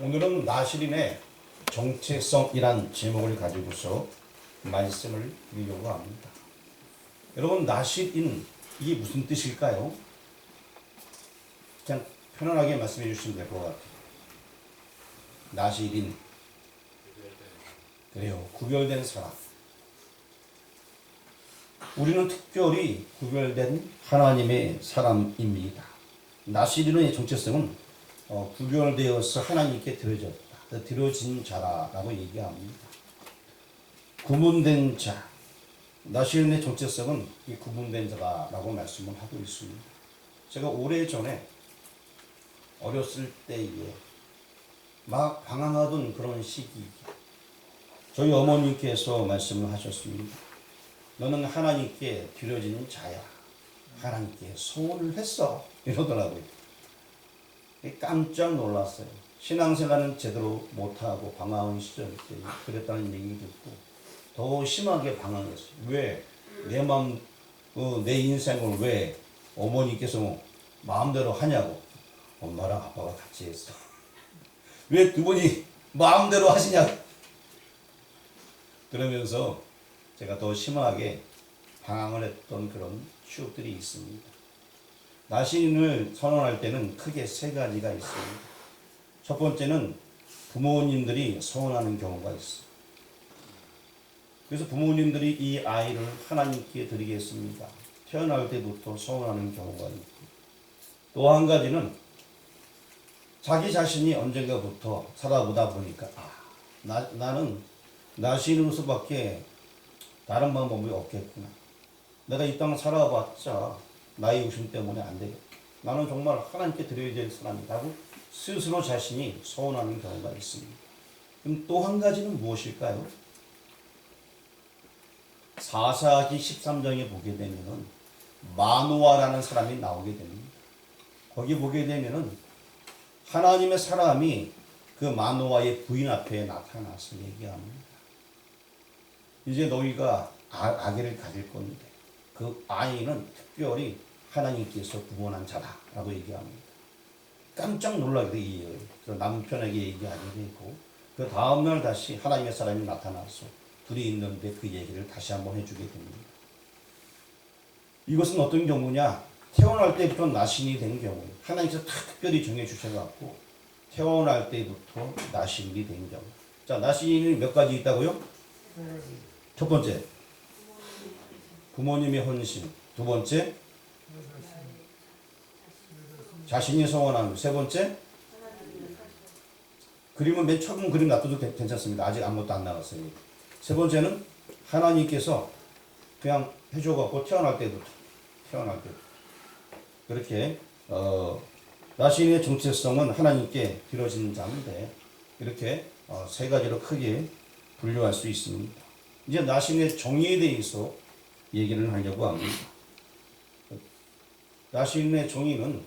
오늘은 나시린의 정체성이란 제목을 가지고서 말씀을 드리려고 합니다. 여러분, 나시린 이게 무슨 뜻일까요? 그냥 편안하게 말씀해 주시면 될 것 같아요. 나시린, 그래요, 구별된 사람. 우리는 특별히 구별된 하나님의 사람입니다. 나시린의 정체성은 구별되어서 하나님께 드려진 자라고 얘기합니다. 구분된 자, 나시린의 정체성은 이 구분된 자라고 말씀을 하고 있습니다. 제가 오래전에 어렸을 때에 막 방황하던 그런 시기, 저희 어머니께서 말씀을 하셨습니다. 너는 하나님께 드려진 자야. 하나님께 소원을 했어. 이러더라고요. 깜짝 놀랐어요. 신앙생활은 제대로 못하고 방황한 시절 때 그랬다는 얘기 듣고 더 심하게 방황했어요. 왜? 내 인생을 왜 어머니께서 마음대로 하냐고. 엄마랑 아빠가 같이 했어. 왜 두 분이 마음대로 하시냐고. 그러면서 제가 더 심하게 방황을 했던 그런 추억들이 있습니다. 나시린을 선언할 때는 크게 세 가지가 있습니다. 첫 번째는 부모님들이 서원하는 경우가 있어요. 그래서 부모님들이 이 아이를 하나님께 드리겠습니다. 태어날 때부터 서원하는 경우가 있고, 또 한 가지는 자기 자신이 언젠가부터 살아보다 보니까 나는 나시린으로서밖에 다른 방법이 없겠구나. 내가 이 땅 살아봤자 나의 욕심 때문에 안 되겠다. 나는 정말 하나님께 드려야 될 사람이라고 스스로 자신이 서원하는 경우가 있습니다. 그럼 또 한 가지는 무엇일까요? 사사기 13장에 보게 되면은 마노아라는 사람이 나오게 됩니다. 거기 보게 되면은 하나님의 사람이 그 마노아의 부인 앞에 나타나서 얘기합니다. 이제 너희가 아기를 가질 건데 그 아이는 특별히 하나님께서 구원한 자다라고 얘기합니다. 깜짝 놀라게 돼요. 그래서 남편에게 얘기하게 되고 그 다음날 다시 하나님의 사람이 나타나서 둘이 있는데 그 얘기를 다시 한번 해주게 됩니다. 이것은 어떤 경우냐? 태어날 때부터 나신이 된 경우, 하나님께서 특별히 정해주셔갖고 태어날 때부터 나신이 된 경우. 자, 나신이 몇 가지 있다고요? 첫 번째, 부모님의 헌신. 두 번째, 자신이 서원하는. 세 번째, 그림은 맨 처음 그림 놔둬도 괜찮습니다. 아직 아무것도 안 나왔어요. 세 번째는 하나님께서 그냥 해줘갖고 태어날 때부터 그렇게 나신의 정체성은 하나님께 드려진 자인데 이렇게 세 가지로 크게 분류할 수 있습니다. 이제 나신의 정의에 대해서 얘기를 하려고 합니다. 나신의 정의는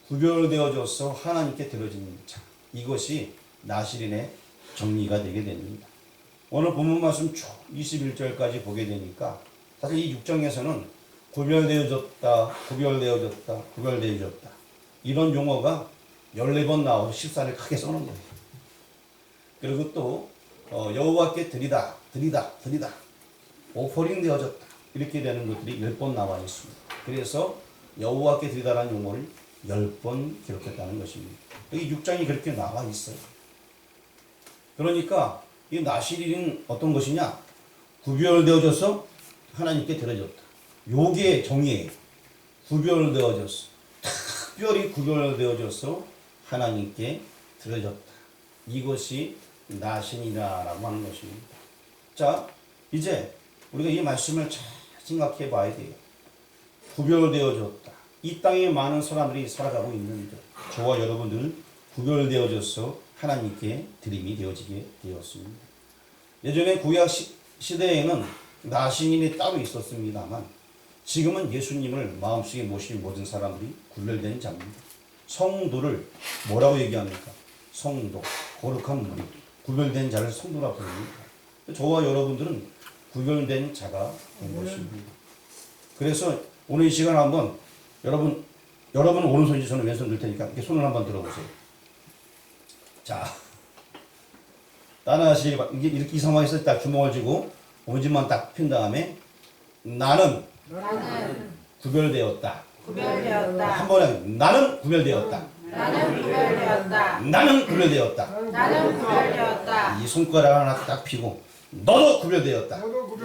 구별되어져서 하나님께 드려진 자, 이것이 나시린의 정리가 되게 됩니다. 오늘 본문 말씀 쭉 21절까지 보게 되니까 사실 이 6장에서는 구별되어졌다 이런 용어가 14번 나와서 십사를 크게 써놓은 거예요. 그리고 또 여호와께 드리다 오퍼링 되어졌다 이렇게 되는 것들이 10번 나와 있습니다. 그래서 여호와께 드리다라는 용어를 10번 기록했다는 것입니다. 여기 6장이 그렇게 나와 있어요. 그러니까 이 나시린은 어떤 것이냐? 구별되어져서 하나님께 드려졌다. 요게 정의예요. 구별되어졌어. 특별히 구별되어져서 하나님께 드려졌다. 이것이 나신이라고 하는 것입니다. 자, 이제 우리가 이 말씀을 잘 생각해 봐야 돼요. 구별되어졌다. 이 땅에 많은 사람들이 살아가고 있는데 저와 여러분들 구별되어져서 하나님께 드림이 되어지게 되었습니다. 예전에 구약 시대에는 나신인이 따로 있었습니다만 지금은 예수님을 마음속에 모신 모든 사람들이 구별된 자입니다. 성도를 뭐라고 얘기합니까? 성도, 거룩한 무리, 구별된 자를 성도라고 부릅니다. 저와 여러분들은 구별된 자가 된 것입니다. 그래서 오늘 이 시간 한번 여러분 오른손인지 저는 왼손 들 테니까 이렇게 손을 한번 들어보세요. 자, 따라하시기 바랍니다. 이렇게 이 상황에서 딱 주먹을 쥐고 오지만 딱 핀 다음에 나는 구별되었다. 한 번에 나는 구별되었다. 나는 구별되었다. 이 손가락 하나 딱 펴고 너도 구별되었다. 너도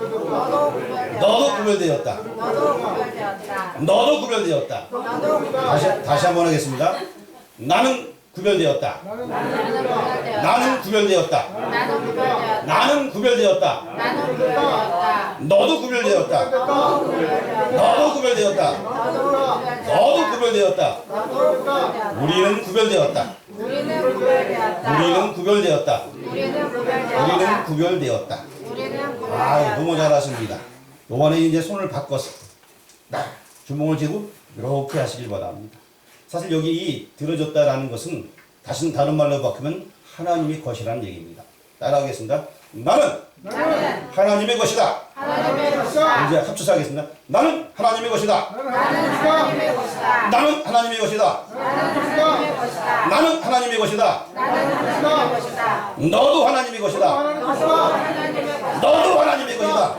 구별되었다. 너도 구별되었다. 다시 한번 하겠습니다. 나는 구별되었다. 나는 구별되었다. 나는 구별되었다. 너도 구별되었다. 너도 구별되었다. 너도 구별되었다. 우리는 구별되었다. 우리는 구별되었다. 우리는 구별되었다. 아, 너무 잘하십니다. 요번에 이제 손을 바꿔서 주먹을 쥐고 이렇게 하시길 바랍니다. 사실 여기 이 들어졌다라는 것은 다른 말로 바꾸면 하나님의 것이라는 얘기입니다. 따라하겠습니다. 나는 하나님의 것이다. 이제 합쳐서 하겠습니다. 나는 하나님의 것이다. 나는 하나님의 것이다. 나는 하나님의 것이다. 너도 하나님의 것이다. 너도 하나님의 것이다.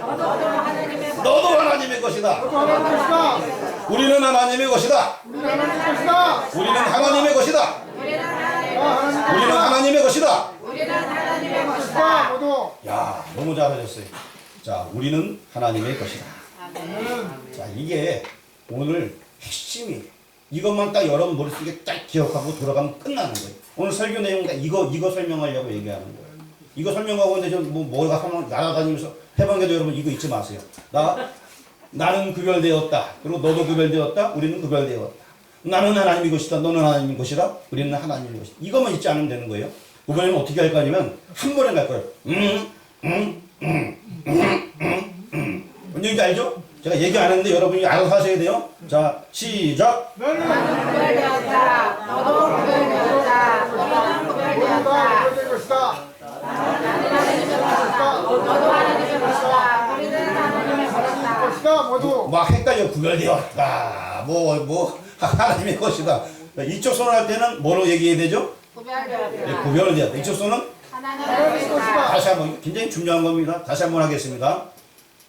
너도 하나님의 것이다. 우리는 하나님의 것이다. 우리는 하나님의 것이다. 우리는 하나님의 것이다. 야, 너무 잘하셨어요. 자, 우리는 하나님의 것이다. 자, 이게 오늘 핵심이에요. 이것만 딱 여러분 머릿속에 딱 기억하고 돌아가면 끝나는 거예요. 오늘 설교 내용 이거 설명하려고 얘기하는 거예요. 이거 설명하고 근데 뭐가 날아다니면서 해방에도 여러분 이거 잊지 마세요. 나는 구별되었다. 그리고 너도 구별되었다. 우리는 구별되었다. 나는 하나님의 것이다. 너는 하나님의 것이다. 우리는 하나님의 것이다. 이것만 잊지 않으면 되는 거예요. 이번에는 어떻게 할 거냐면 한 번에 갈 거예요. 뭔지 알죠? 제가 얘기 안 했는데 여러분이 알아서 하셔야 돼요. 자, 시작. 나는 구별되었다. 너도 구별되었다. 너는 구별되었다. 나는 하나님의 것이다. 너도 하나님의 것이다. 우리는 하나님의 것이다. 모두 막 헷갈려. 구별되었다. 하나님의 것이다. 이쪽 손을 할 때는 뭐로 얘기해야 되죠? 구별되었다. 구별되었다. 이쪽 손은 하나님의 것이다. 다시 한번 굉장히 중요한 겁니다. 다시 한번 하겠습니다.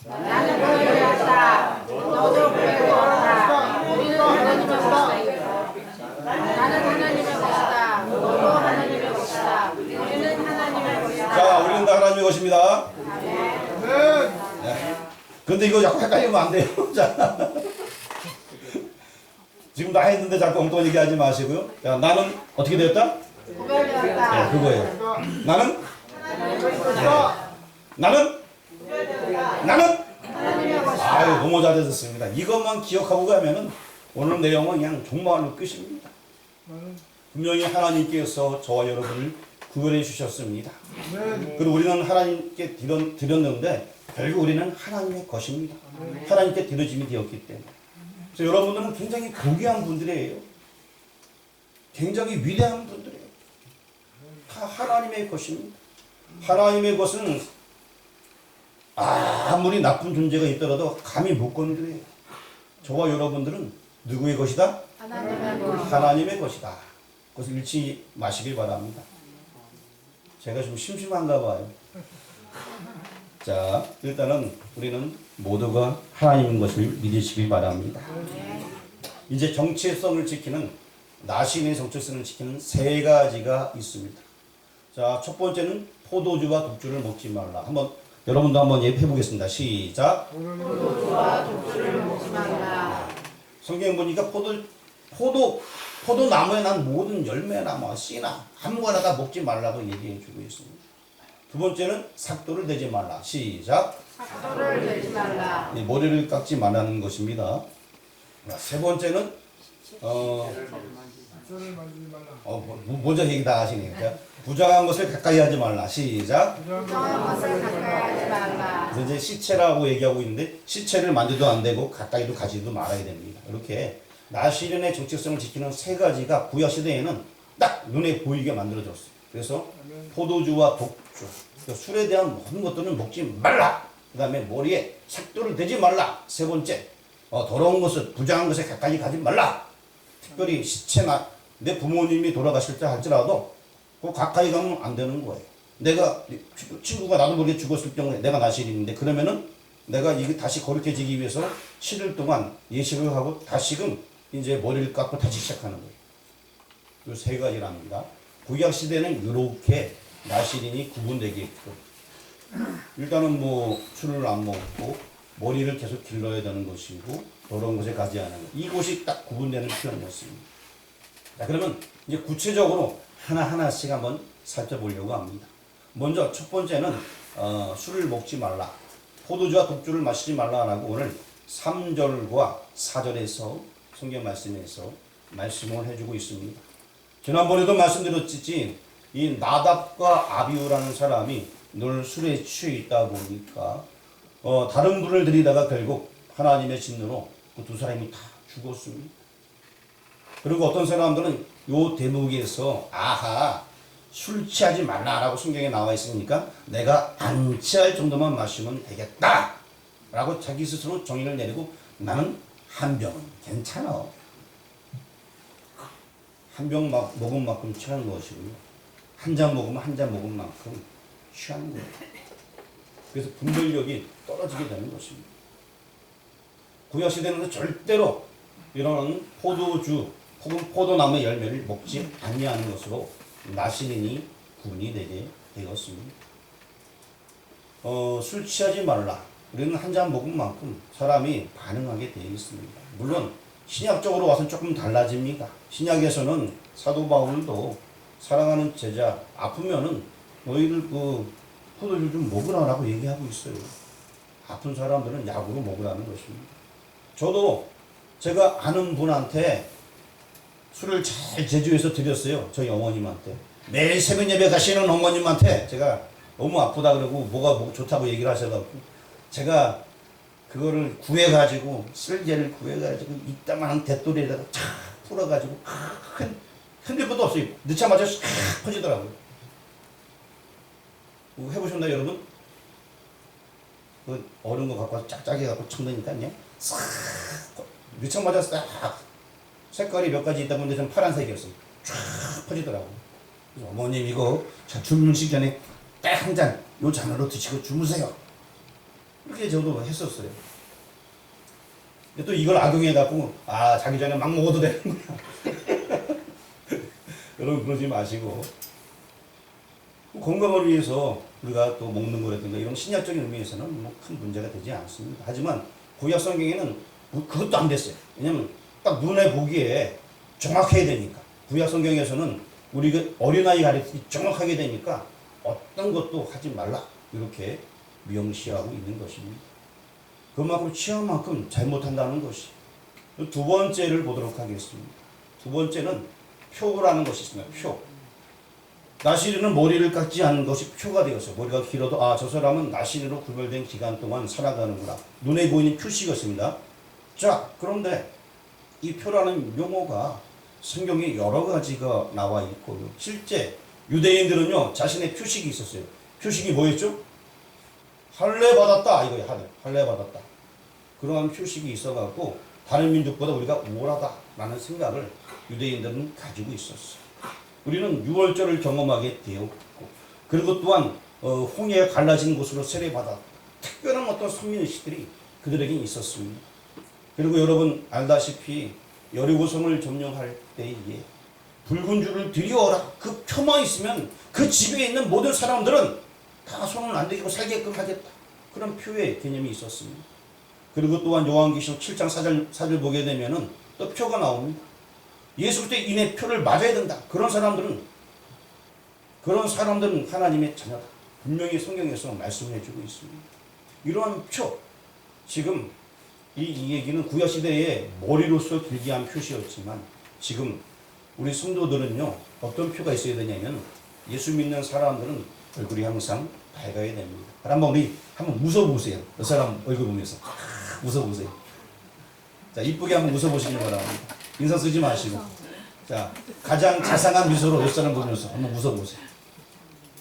나는 구별되었다. 너도 구별되었다. 우리는 하나님의 것이다. 나는 하나님의 것이다. 너도 하나님의 것이다. 우리는 하나님의 것이다. 자, 우리는 다 하나님의 것입니다. 아멘. 네. 근데 이거 자꾸 헷갈리면 안 돼요. 자, 지금 다 했는데 자꾸 엉뚱한 얘기 하지 마시고요. 자, 나는 어떻게 되었다? 구별되었다. 네, 그거예요. 나는? 나는? 아유, 너무 잘해줬습니다. 이것만 기억하고 가면은 오늘 내용은 그냥 정말로 끝입니다. 분명히 하나님께서 저와 여러분을 구별해 주셨습니다. 그리고 우리는 하나님께 드렸는데 결국 우리는 하나님의 것입니다. 하나님께 드려짐이 되었기 때문에. 그래서 여러분들은 굉장히 고귀한 분들이에요. 굉장히 위대한 분들이에요. 다 하나님의 것입니다. 하나님의 것은 아무리 나쁜 존재가 있더라도 감히 못 건드려요. 저와 여러분들은 누구의 것이다? 하나님의 것이다. 그것을 잃지 마시길 바랍니다. 제가 좀 심심한가 봐요. 자, 일단은 우리는 모두가 하나님의 것을 믿으시길 바랍니다. 이제 정체성을 지키는, 나신의 정체성을 지키는 세 가지가 있습니다. 자, 첫 번째는 포도주와 독주를 먹지 말라. 여러분도 한번 해보겠습니다. 시작. 포도주와 독주를 먹지 말라. 성경 보니까 포도나무에 난 모든 열매나 씨나 아무거나 다 먹지 말라고 얘기해 주고 있습니다. 두 번째는 삭도를 내지 말라. 시작. 삭도를 내지 말라. 머리를 깎지 말라는 것입니다. 세 번째는 먼저 얘기 다 하시니까 부정한 것을 가까이 하지 말라. 시작. 부정한 것을 가까이 하지 말라. 그래서 이제 시체라고 얘기하고 있는데 시체를 만져도 안 되고 가까이도 가지도 말아야 됩니다. 이렇게 나시린의 정체성을 지키는 세 가지가 구약 시대에는 딱 눈에 보이게 만들어졌어요. 그래서 포도주와 독주, 술에 대한 모든 것들은 먹지 말라. 그 다음에 머리에 삭도를 대지 말라. 세 번째, 더러운 것을, 부정한 것에 가까이 가지 말라. 특별히 시체나 내 부모님이 돌아가실 때 할지라도 그 가까이 가면 안 되는 거예요. 내가 친구가 나도 모르게 죽었을 경우에 내가 나실인인데 그러면은 내가 이게 다시 거룩해지기 위해서 7일 동안 예식을 하고 다시금 이제 머리를 깎고 다시 시작하는 거예요. 이 세 가지랍니다. 구약 시대는 이렇게 나실인이 구분되게 했고 일단은 뭐 술을 안 먹고 머리를 계속 길러야 되는 것이고 더러운 곳에 가지 않는 것. 이곳이 딱 구분되는 표현이었습니다. 자, 그러면 이제 구체적으로 하나하나씩 한번 살펴보려고 합니다. 먼저 첫 번째는 술을 먹지 말라. 포도주와 독주를 마시지 말라라고 오늘 3절과 4절에서 성경 말씀에서 말씀을 해주고 있습니다. 지난번에도 말씀드렸지 이 나답과 아비후라는 사람이 늘 술에 취해 있다 보니까 다른 분을 들이다가 결국 하나님의 진노로 그 두 사람이 다 죽었습니다. 그리고 어떤 사람들은 요 대목에서 아하 술 취하지 말라라고 성경에 나와 있으니까 내가 안 취할 정도만 마시면 되겠다 라고 자기 스스로 정의를 내리고 나는 한 병은 괜찮아. 한 병 먹은 만큼 취하는 것이고요. 한 잔 먹으면 한 잔 먹은 만큼 취하는 거예요. 그래서 분별력이 떨어지게 되는 것입니다. 구약시대는 절대로 이런 포도주 혹은 포도나무 열매를 먹지 아니하는 것으로 나시린이 구분이 되게 되었습니다. 술 취하지 말라. 우리는 한 잔 먹은 만큼 사람이 반응하게 되어 있습니다. 물론 신약적으로 와서는 조금 달라집니다. 신약에서는 사도 바울도 사랑하는 제자 아프면은 너희들 그 포도주 좀 먹으라고 얘기하고 있어요. 아픈 사람들은 약으로 먹으라는 것입니다. 저도 제가 아는 분한테 술을 잘 제조해서 드렸어요. 저희 어머님한테. 매일 새벽 예배 가시는 어머님한테 제가 너무 아프다 그러고 뭐가 좋다고 얘기를 하셔가지고 제가 그거를 구해가지고 쓸개를 구해가지고 이따만한 대또리에다가 착 풀어가지고 흔들 것도 없어요. 넣자마자 싹 퍼지더라고요. 해보셨나요 여러분? 그 얼은 거 갖고 와서 짝짝이 갖고 첨으니까요 싹 넣자마자 싹 색깔이 몇 가지 있다 보는데 전 파란색이었어요. 쫙 퍼지더라고요. 어머님 이거 주무시기 전에 딱 한 잔 요 잔으로 드시고 주무세요. 이렇게 저도 했었어요. 또 이걸 악용해갖고 자기 전에 막 먹어도 되는 거야. 여러분 그러지 마시고 건강을 위해서 우리가 또 먹는 거라든가 이런 신약적인 의미에서는 뭐 큰 문제가 되지 않습니다. 하지만 구약 성경에는 그것도 안 됐어요. 왜냐면 딱 눈에 보기에 정확해야 되니까. 구약 성경에서는 우리가 어린아이 가르치기 정확하게 되니까 어떤 것도 하지 말라 이렇게 명시하고 있는 것입니다. 그만큼 취한 만큼 잘못한다는 것이. 두 번째를 보도록 하겠습니다. 두 번째는 표라는 것이 있습니다. 표. 나시린은 머리를 깎지 않은 것이 표가 되었어요. 머리가 길어도 저 사람은 나시린으로 구별된 기간 동안 살아가는구나. 눈에 보이는 표시였습니다. 자, 그런데 이 표라는 용어가 성경에 여러 가지가 나와 있고요. 실제 유대인들은요 자신의 표식이 있었어요. 표식이 뭐였죠? 할례 받았다 이거예요. 할례 받았다. 그러한 표식이 있어갖고 다른 민족보다 우리가 우월하다라는 생각을 유대인들은 가지고 있었어요. 우리는 유월절을 경험하게 되었고 그리고 또한 홍해가 갈라진 곳으로 세례받아 특별한 어떤 선민의식들이 그들에게 있었습니다. 그리고 여러분 알다시피 여리고성을 점령할 때에 붉은 줄을 들여오라 그 표만 있으면 그 집에 있는 모든 사람들은 다 손을 안 대고 살게끔 하겠다. 그런 표의 개념이 있었습니다. 그리고 또한 요한계시록 7장 4절 보게 되면은 또 표가 나옵니다. 예수 그리스도의 인의 표를 맞아야 된다. 그런 사람들은 하나님의 자녀다. 분명히 성경에서 말씀해 주고 있습니다. 이러한 표, 지금 이 얘기는 구약시대에 머리로서 길게 한 표시였지만 지금 우리 성도들은요 어떤 표가 있어야 되냐면 예수 믿는 사람들은 얼굴이 항상 밝아야 됩니다. 우리 한번 웃어보세요. 그 사람 얼굴 보면서 웃어보세요. 자, 이쁘게 한번 웃어보시기 바랍니다. 인상 쓰지 마시고 자, 가장 자상한 미소로 옆 사람 보면서 한번 웃어보세요.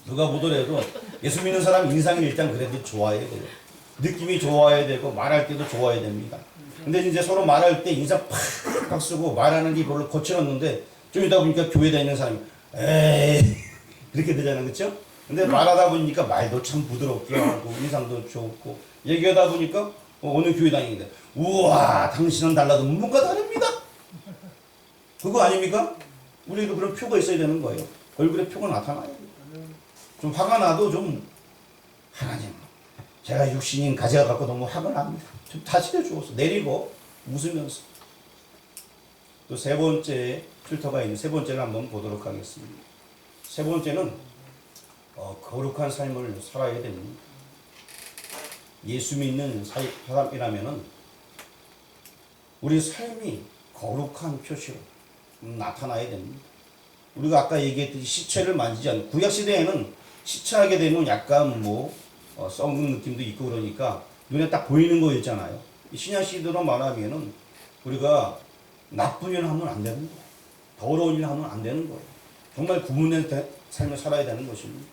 누가 보더라도 예수 믿는 사람 인상이 일단 그래도 좋아야 돼요. 느낌이 좋아야 되고 말할 때도 좋아야 됩니다. 근데 이제 서로 말할 때 인상 팍 쓰고 말하는 게 별로 거칠었는데 좀 이따 보니까 교회에 다니는 사람이 에이 그렇게 되잖아요. 그렇죠? 근데 말하다 보니까 말도 참 부드럽게 하고 인상도 좋고 얘기하다 보니까 어느 교회 다니는데 우와 당신은 달라도 뭔가 다릅니다. 그거 아닙니까? 우리도 그런 표가 있어야 되는 거예요. 얼굴에 표가 나타나야 돼요. 좀 화가 나도 좀 하나님 제가 육신인 가지가 갖고 너무 화가 납니다. 좀 다스려 주어서 내리고 웃으면서 또 세 번째 필터가 있는 세 번째를 한번 보도록 하겠습니다. 세 번째는 거룩한 삶을 살아야 됩니다. 예수 믿는 사람이라면은 우리 삶이 거룩한 표시로 나타나야 됩니다. 우리가 아까 얘기했듯이 시체를 만지지 않고 구약 시대에는 시체하게 되면 약간 썩는 느낌도 있고 그러니까 눈에 딱 보이는 거 있잖아요. 신약 시대로 말하면은 우리가 나쁜 일 하면 안 되는 거예요. 더러운 일 하면 안 되는 거예요. 정말 구분된 삶을 살아야 되는 것입니다.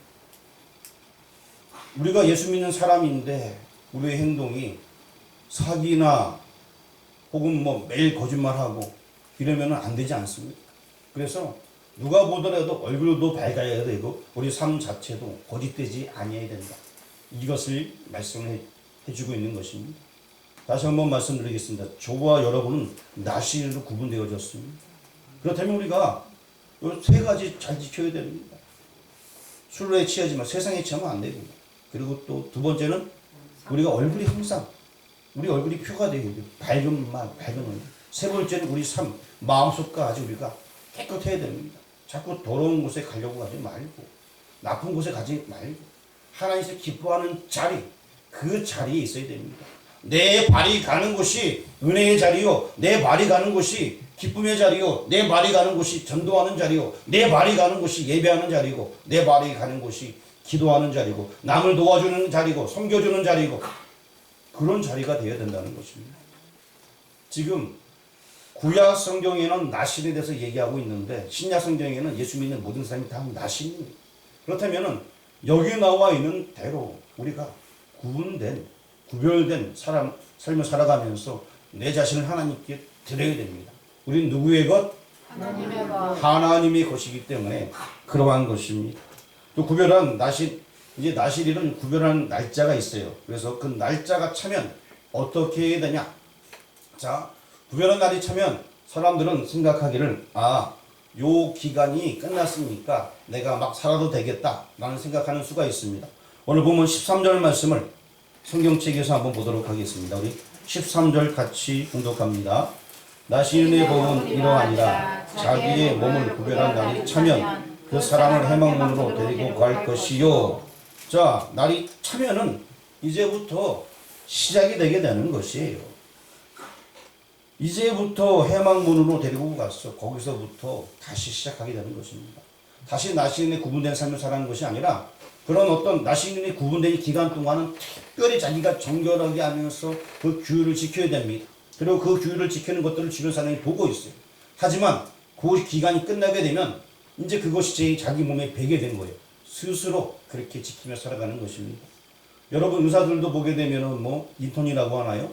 우리가 예수 믿는 사람인데 우리의 행동이 사기나 혹은 매일 거짓말하고 이러면 안 되지 않습니까? 그래서 누가 보더라도 얼굴도 밝아야 되고 우리 삶 자체도 거짓되지 아니해야 된다. 이것을 말씀을 해주고 있는 것입니다. 다시 한번 말씀드리겠습니다. 저와 여러분은 나시일로 구분되어졌습니다. 그렇다면 우리가 이 세 가지 잘 지켜야 됩니다. 술에 취하지 마, 세상에 취하면 안 되고, 그리고 또 두 번째는 우리가 얼굴이 항상 우리 얼굴이 표가 되어야 돼요. 밝은 말, 밝은 얼굴. 세 번째는 우리 삶, 마음속까지 우리가 깨끗해야 됩니다. 자꾸 더러운 곳에 가려고 하지 말고, 나쁜 곳에 가지 말고, 하나님께서 기뻐하는 자리, 그 자리에 있어야 됩니다. 내 발이 가는 곳이 은혜의 자리요, 내 발이 가는 곳이 기쁨의 자리요, 내 발이 가는 곳이 전도하는 자리요, 내 발이 가는 곳이 예배하는 자리고, 내 발이 가는 곳이 기도하는 자리고, 남을 도와주는 자리고, 섬겨주는 자리고, 그런 자리가 되어야 된다는 것입니다. 지금 구약 성경에는 나신에 대해서 얘기하고 있는데 신약 성경에는 예수 믿는 모든 사람이 다 나신입니다. 그렇다면 여기 나와 있는 대로 우리가 구별된 삶을 살아가면서 내 자신을 하나님께 드려야 됩니다. 우리는 누구의 것? 하나님의 것. 하나님의 것이기 때문에 그러한 것입니다. 또 구별한 나신, 이제 나실일은 구별한 날짜가 있어요. 그래서 그 날짜가 차면 어떻게 해야 되냐? 자, 구별한 날이 차면 사람들은 생각하기를 요 기간이 끝났으니까 내가 막 살아도 되겠다 라는 생각하는 수가 있습니다. 오늘 보면 13절 말씀을 성경책에서 한번 보도록 하겠습니다. 우리 13절 같이 공독합니다. 나시인의 법은 이러하니라. 자기의 몸을 구별한 날이 차면 그 사람을 해망문으로 데리고 갈 것이요. 자, 날이 차면은 이제부터 시작이 되게 되는 것이에요. 이제부터 해망문으로 데리고 갔어. 거기서부터 다시 시작하게 되는 것입니다. 다시 나시인의 구분된 삶을 살아가는 것이 아니라 그런 어떤 나시인의 구분된 기간 동안은 특별히 자기가 정결하게 하면서 그 규율을 지켜야 됩니다. 그리고 그 규율을 지키는 것들을 주변 사람이 보고 있어요. 하지만 그 기간이 끝나게 되면 이제 그것이 자기 몸에 배게 된 거예요. 스스로 그렇게 지키며 살아가는 것입니다. 여러분 의사들도 보게 되면은 인턴이라고 하나요?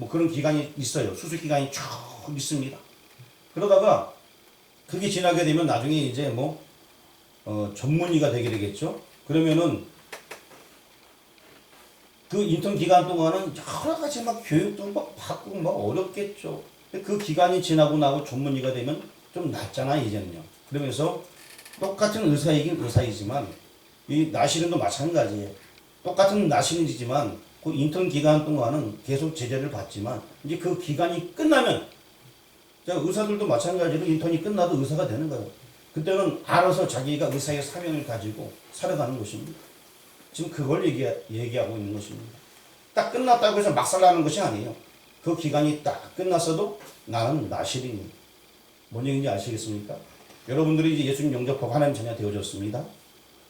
그런 기간이 있어요. 수술 기간이 쭉 있습니다. 그러다가 그게 지나게 되면 나중에 이제 전문의가 되게 되겠죠. 그러면은 그 인턴 기간 동안은 여러 가지 교육도 받고 어렵겠죠. 그 기간이 지나고 나고 전문의가 되면 좀 낫잖아 이제는요. 그러면서 똑같은 의사이긴 의사이지만 이 나시는도 마찬가지예요. 똑같은 나시는이지만 그 인턴 기간 동안은 계속 제재를 받지만 이제 그 기간이 끝나면 의사들도 마찬가지로 인턴이 끝나도 의사가 되는 거예요. 그때는 알아서 자기가 의사의 사명을 가지고 살아가는 것입니다. 지금 그걸 얘기하고 있는 것입니다. 딱 끝났다고 해서 막 살아가는 것이 아니에요. 그 기간이 딱 끝났어도 나는 나시린입니다. 뭔 얘기인지 아시겠습니까? 여러분들이 이제 예수님 영접하고 하나님 자녀 되어졌습니다.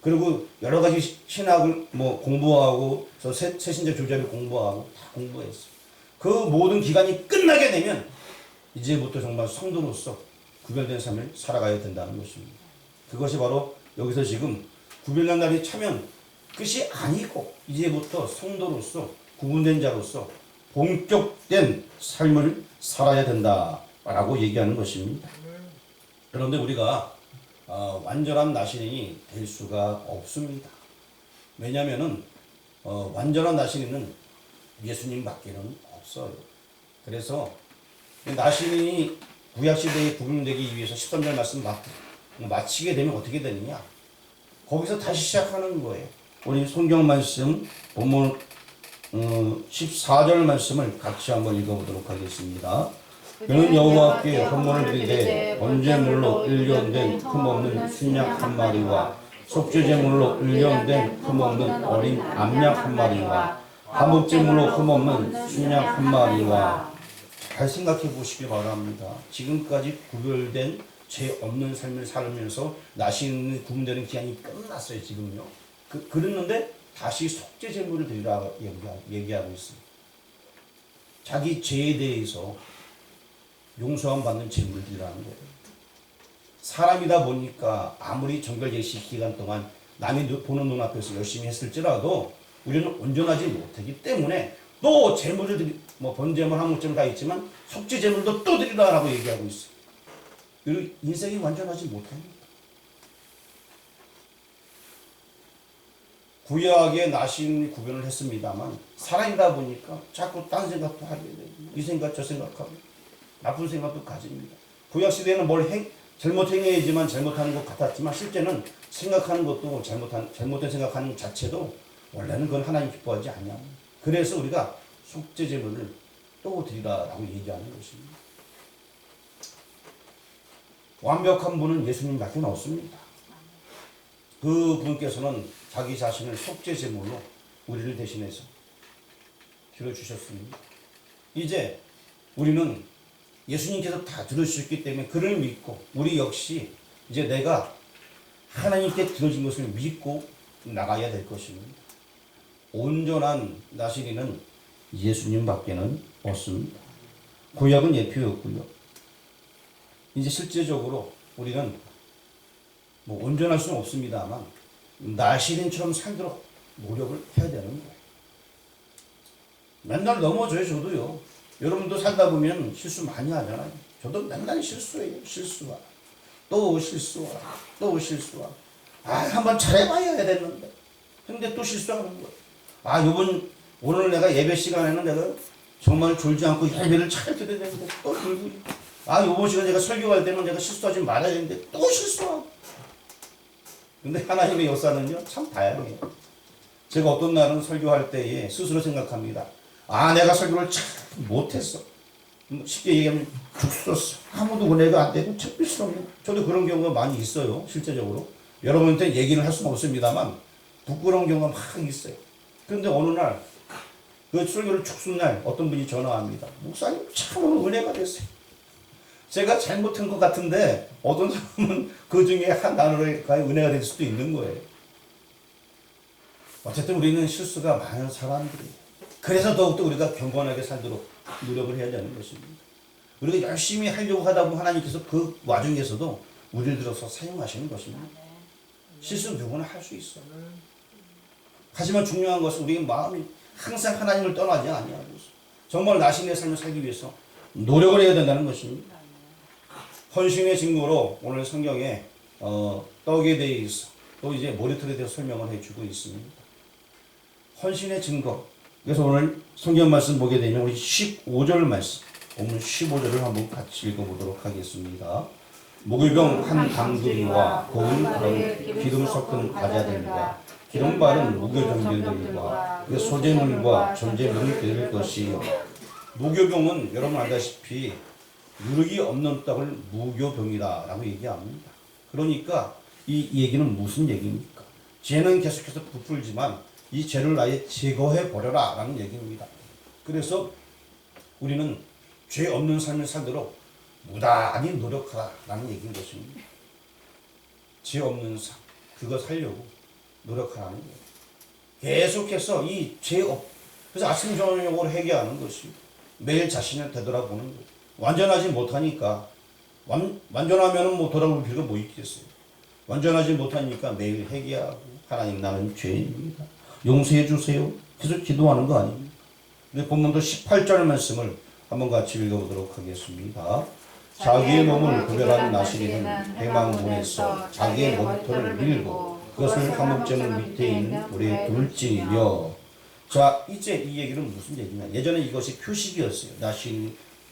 그리고 여러 가지 신학을 공부하고 새신자 교제를 공부하고 다 공부했어요. 그 모든 기간이 끝나게 되면 이제부터 정말 성도로서 구별된 삶을 살아가야 된다는 것입니다. 그것이 바로 여기서 지금 구별된 날이 차면 끝이 아니고 이제부터 성도로서 구분된 자로서 본격된 삶을 살아야 된다라고 얘기하는 것입니다. 그런데 우리가 완전한 나신인이 될 수가 없습니다. 왜냐하면은 완전한 나신인은 예수님밖에는 없어요. 그래서 나신인이 구약시대에 구별되기 위해서 13절 말씀 마치게 되면 어떻게 되느냐? 거기서 다시 시작하는 거예요. 우리 성경 말씀 본문 14절 말씀을 같이 한번 읽어보도록 하겠습니다. 그는 여호와께 헌물을 드리되 번제물로 1년 된 흠없는 순양 한 마리와 속죄제물로 1년 된 흠없는 어린 암양 한 마리와 화목제물로 흠없는 순양 한 마리와. 잘 생각해 보시기 바랍니다. 지금까지 구별된 죄 없는 삶을 살면서 나신 구분되는 기한이 끝났어요. 지금요. 그랬는데 다시 속죄제물을 드리라 얘기하고 있습니다. 자기 죄에 대해서 용서함 받는 제물을 드리라는 거예요. 사람이다 보니까 아무리 정결 예식 기간 동안 남이 보는 눈앞에서 열심히 했을지라도 우리는 온전하지 못하기 때문에 또 제물을 번제물, 화목제물 다 있지만 속죄제물도 또 드리라라고 얘기하고 있어요. 그리고 인생이 완전하지 못합니다. 구약의 나신 구별을 했습니다만 살아있다 보니까 자꾸 딴 생각도 하게 되고 이 생각 저 생각하고 나쁜 생각도 가집니다. 구약 시대에는 잘못 행해야지만 잘못하는 것 같았지만 실제는 생각하는 것도 잘못된 생각하는 자체도 원래는 그건 하나님 기뻐하지 않냐. 그래서 우리가 속죄제물을 또 드리라라고 얘기하는 것입니다. 완벽한 분은 예수님밖에 없습니다. 그 분께서는 자기 자신을 속죄제물로 우리를 대신해서 들어주셨습니다. 이제 우리는 예수님께서 다 들어주셨기 때문에 그를 믿고 우리 역시 이제 내가 하나님께 들어진 것을 믿고 나가야 될 것입니다. 온전한 나신인은 예수님밖에는 없습니다. 구약은 예표였고요. 이제 실제적으로 우리는 온전할 수는 없습니다만 나신인처럼 살도록 노력을 해야 되는 거예요. 맨날 넘어져요. 저도요. 여러분도 살다 보면 실수 많이 하잖아요. 저도 맨날 실수해요. 실수와 또 실수와 또 실수와. 한번 잘해봐야 됐는데 근데 또 실수하는 거예요. 오늘 내가 예배 시간에는 내가 정말 졸지 않고 예배를 잘 드려야 되는데 또 졸고 요번 시간 제가 설교할 때는 내가 실수하지 말아야 되는데 또 실수하고. 근데 하나님의 역사는요 참 다양해요. 제가 어떤 날은 설교할 때에 스스로 생각합니다. 내가 설교를 참 못했어. 쉽게 얘기하면 죽었어. 아무도 은혜가 안 되고 책비스럽네. 저도 그런 경우가 많이 있어요. 실제적으로. 여러분한테 얘기는 할 수는 없습니다만 부끄러운 경우가 막 있어요. 그런데 어느 날 그 설교를 죽순 날 어떤 분이 전화합니다. 목사님 참 오늘 은혜가 됐어요. 제가 잘못한 것 같은데 어떤 사람은 그 중에 한 단어에 은혜가 될 수도 있는 거예요. 어쨌든 우리는 실수가 많은 사람들이에요. 그래서 더욱더 우리가 경건하게 살도록 노력을 해야 되는 것입니다. 우리가 열심히 하려고 하다 보면 하나님께서 그 와중에서도 우리를 들어서 사용하시는 것입니다. 실수 누구나 할 수 있어요. 하지만 중요한 것은 우리의 마음이 항상 하나님을 떠나지 아니하고 정말 나신의 삶을 살기 위해서 노력을 해야 된다는 것입니다. 헌신의 증거로 오늘 성경에 떡에 대해서 또 이제 머리털에 대해서 설명을 해주고 있습니다. 헌신의 증거. 그래서 오늘 성경 말씀 보게 되면 우리 15절 말씀, 오늘 15절을 한번 같이 읽어보도록 하겠습니다. 무교병 한 당두리와 고운 기름 섞은 과자들과 기름 바른 무교병들과 그 소재물과 전제물을 드릴 것이요. 무교병은 여러분 알다시피 누룩이 없는 떡을 무교병이다라고 얘기합니다. 그러니까 이 얘기는 무슨 얘기입니까? 죄는 계속해서 부풀지만 이 죄를 아예 제거해 버려라 라는 얘기입니다. 그래서 우리는 죄 없는 삶을 살도록 무단히 노력하라 라는 얘기인 것입니다. 죄 없는 삶, 그거 살려고 노력하라는 거예요. 계속해서 이 그래서 아침 저녁으로 회개하는 것입니다. 매일 자신을 되돌아보는 거예요. 완전하지 못하니까 완전하면 돌아볼 필요가 뭐 있겠어요. 완전하지 못하니까 매일 회개하고 하나님 나는 죄인입니다. 용서해 주세요. 계속 기도하는 거 아닙니까? 근데 본문도 18절 말씀을 한번 같이 읽어보도록 하겠습니다. 자기의 몸을 구별한 나시린은 백망문에서 자기의 머리털을 밀고 그것을 화목제물 밑에 있는 우리의 둘째이며. 자, 이제 이 얘기는 무슨 얘기냐? 예전에 이것이 표식이었어요.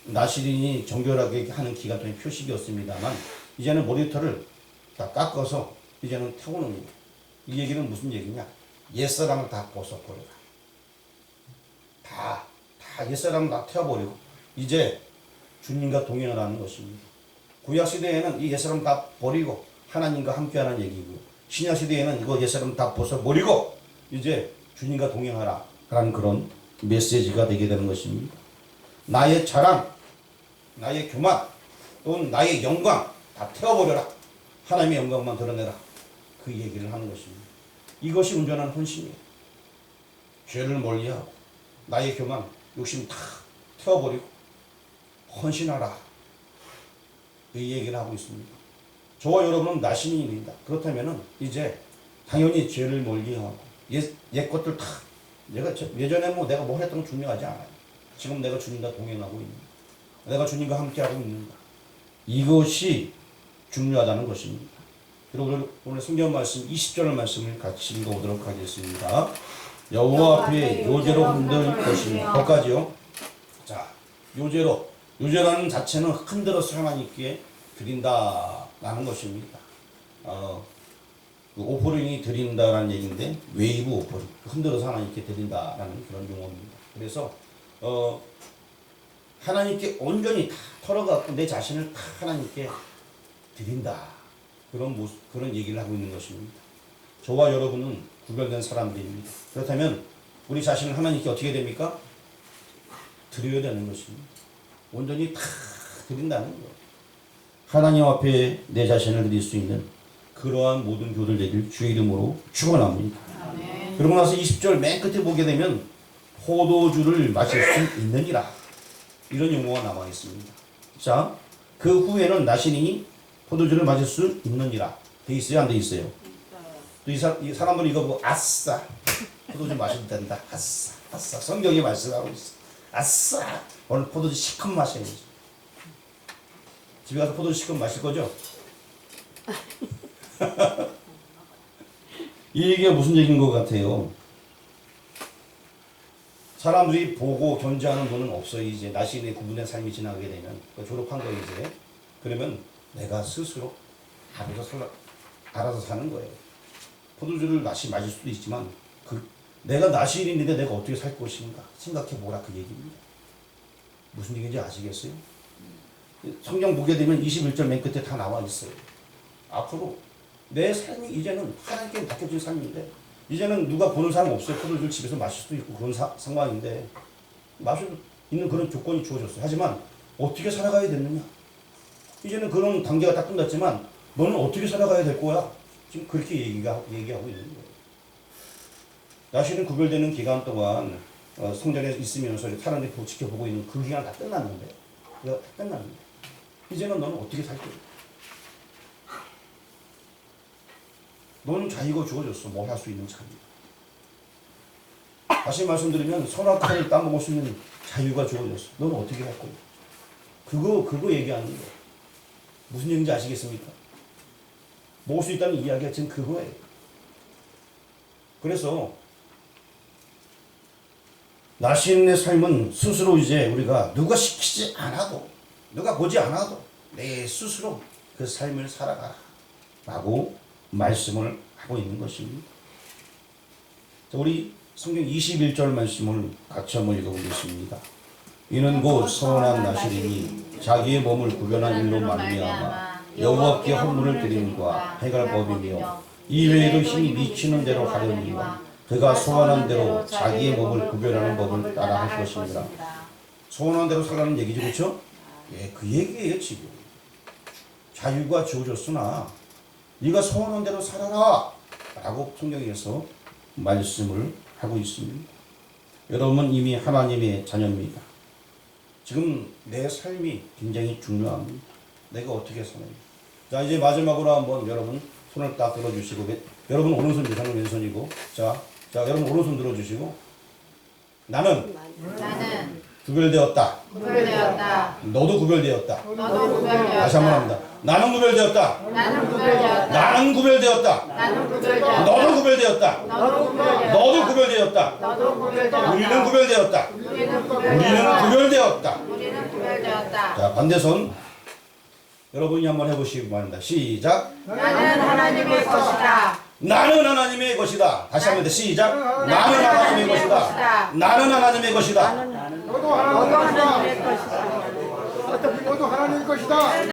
나시린이 정결하게 하는 기간 동안 표식이었습니다만 이제는 머리털을 다 깎아서 이제는 태우는 거예요. 이 얘기는 무슨 얘기냐? 옛사람을 다 벗어버려라. 다 옛사람을 다 태워버리고 이제 주님과 동행을 하는 것입니다. 구약시대에는 이 옛사람 다 버리고 하나님과 함께하는 얘기고요. 신약시대에는 이거 옛사람 다 벗어버리고 이제 주님과 동행하라 라는 그런 메시지가 되게 되는 것입니다. 나의 자랑, 나의 교만, 또는 나의 영광 다 태워버려라. 하나님의 영광만 드러내라. 그 얘기를 하는 것입니다. 이것이 온전한 헌신이에요. 죄를 멀리하고 나의 교만, 욕심 다 태워버리고 헌신하라. 이 얘기를 하고 있습니다. 저와 여러분은 나신인입니다. 그렇다면 이제 당연히 죄를 멀리하고 옛 것들 다 예전에 내가 뭐 했던 건 중요하지 않아요. 지금 내가 주님과 동행하고 있는가, 내가 주님과 함께하고 있는가, 이것이 중요하다는 것입니다. 그리고 오늘 성경 말씀 20절 말씀을 같이 읽어보도록 하겠습니다. 여호와 앞에 요제로 흔들 것이며. 거기까지요. 자, 요제라는 자체는 흔들어서 하나님께 드린다라는 것입니다. 그 오포링이 드린다라는 얘기인데 웨이브 오포링, 흔들어서 하나님께 드린다라는 그런 용어입니다. 그래서 하나님께 온전히 다 털어갖고 내 자신을 다 하나님께 드린다, 그런 얘기를 하고 있는 것입니다. 저와 여러분은 구별된 사람들입니다. 그렇다면 우리 자신을 하나님께 어떻게 됩니까? 드려야 되는 것입니다. 온전히 다 드린다는 거예요. 하나님 앞에 내 자신을 드릴 수 있는 그러한 모든 교들 되길 주의 이름으로 축원합니다. 그러고 나서 20절 맨 끝에 보게 되면 포도주를 마실 수 있느니라, 이런 용어가 남아 있습니다. 자, 그 후에는 나시린이 포도주를 마실 수 있느니라 돼 있어요, 안 돼 있어요? 또 이 사람들이 이거 보고 아싸 포도주 마셔도 된다, 아싸 성경이 말씀하고 있어. 아싸 오늘 포도주 시컷 마셔야지. 집에 가서 포도주 시컷 마실 거죠? 이게 무슨 얘기인 것 같아요? 사람들이 보고 견제하는 분은 없어요. 이제 나시린의 구분된 삶이 지나게 되면 졸업한 거 이제 그러면 내가 스스로 알아서 사는 거예요. 포도주를 마실 수도 있지만 내가 나시린인데 내가 어떻게 살 것인가 생각해 보라, 그 얘기입니다. 무슨 얘기인지 아시겠어요? 성경 보게 되면 21절 맨 끝에 다 나와 있어요. 앞으로 내 삶이 이제는 하나님께 맡겨진 삶인데 이제는 누가 보는 사람 없어요. 포도주를 집에서 마실 수도 있고 그런 상황인데 마실 수 있는 그런 조건이 주어졌어요. 하지만 어떻게 살아가야 되느냐? 이제는 그런 단계가 다 끝났지만 너는 어떻게 살아가야 될 거야? 지금 그렇게 얘기하고 있는 거예요. 나시린 구별되는 기간 동안 성전에 있으면서 사람들이 지켜보고 있는 그 기간 다 끝났는데, 이제는 너는 어떻게 살 거야? 너는 자유가 주어졌어. 뭘 할 수 있는 자유. 다시 말씀드리면 선악과를 따먹을 수 있는 자유가 주어졌어. 너는 어떻게 할 거야? 그거 얘기하는 거야. 무슨 얘기인지 아시겠습니까? 먹을 수 있다는 이야기가 지금 그거예요. 그래서 나시린의 삶은 스스로 이제 우리가 누가 시키지 않아도, 누가 보지 않아도 내 스스로 그 삶을 살아가라 라고 말씀을 하고 있는 것입니다. 자, 우리 성경 21절 말씀을 같이 한번 읽어보겠습니다. 이는 곧 선한 나시린이 자기의 몸을 구별한 일로 말미암아 여호와께 헌물을 드림과 행할 법이며 이외에도 힘이 미치는 대로 하려니와 그가 소원한 대로 자기의 몸을 구별하는 법을 따라 할 것입니다. 소원한 대로 살라는 얘기죠, 그렇죠? 예, 그 얘기예요. 지금 자유가 주어졌으나 네가 소원한 대로 살아라 라고 성경에서 말씀을 하고 있습니다. 여러분은 이미 하나님의 자녀입니다. 지금 내 삶이 굉장히 중요합니다. 내가 어떻게 사는지. 자, 이제 마지막으로 한번 여러분 손을 딱 들어주시고, 여러분 오른손 저는 왼손이고, 자 여러분 오른손 들어주시고, 나는 구별되었다. 구별되었다. 너도 구별되었다. 너도 구별되었다. 다시 한번 합니다. 나는 구별되었다. 나는 구별되었다. 나는 구별되었다. 나는 구별되었다. 너도 구별되었다. 너도 구별되었다. 너도 구별되었다. 너도 구별되었다. 우리는 구별되었다. 우리는 우리는 구별되었다. 구별되었다. 우리는 구별되었다. 자, 반대손 여러분이 한번 해보시기 바랍니다. 시작. 나는 하나님의 것이다. 나는 하나님의 것이다. 다시 한번 더 시작. 나는 하나님의 것이다. 나는 하나님의 것이다. 너도 하나님의 것이다. 어차피 너도 하나님의 것이다.